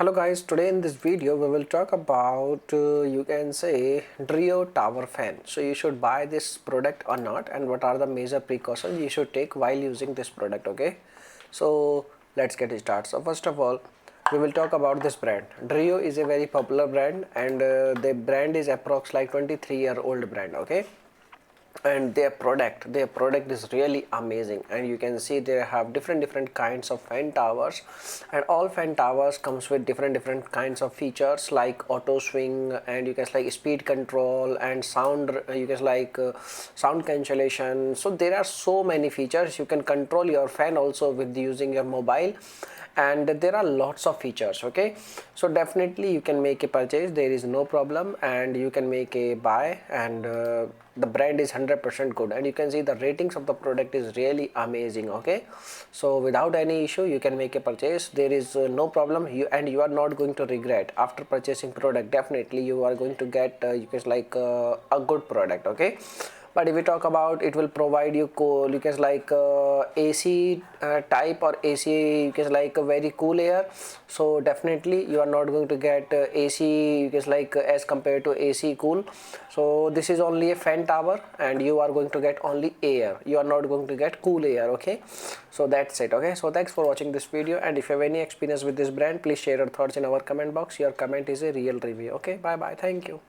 Hello guys, today in this video we will talk about you can say Dreo tower fan. So you should buy this product or not, and what are the major precautions you should take while using this product. Okay, so let's get started. So first of all, we will talk about this brand. Dreo is a very popular brand, and the brand is approx like 23-year-old brand. Okay, and their product is really amazing, and you can see they have different kinds of fan towers, and all fan towers comes with different kinds of features like auto swing, and you can like speed control and sound, you can like sound cancellation. So there are so many features. You can control your fan also with using your mobile, and there are lots of features. Okay, so definitely you can make a purchase, there is no problem, and you can make a buy, and the brand is 100% good, and you can see the ratings of the product is really amazing. Okay, so without any issue you can make a purchase, there is no problem, you are not going to regret after purchasing product. Definitely you are going to get you can like a good product. Okay, but if we talk about, it will provide you cool, you can like AC type, or AC you can like a very cool air. So definitely you are not going to get AC you can like as compared to AC cool. So this is only a fan tower, and you are going to get only air, you are not going to get cool air. Okay, so that's it. Okay, so thanks for watching this video, and if you have any experience with this brand, please share your thoughts in our comment box. Your comment is a real review. Okay, bye bye, thank you.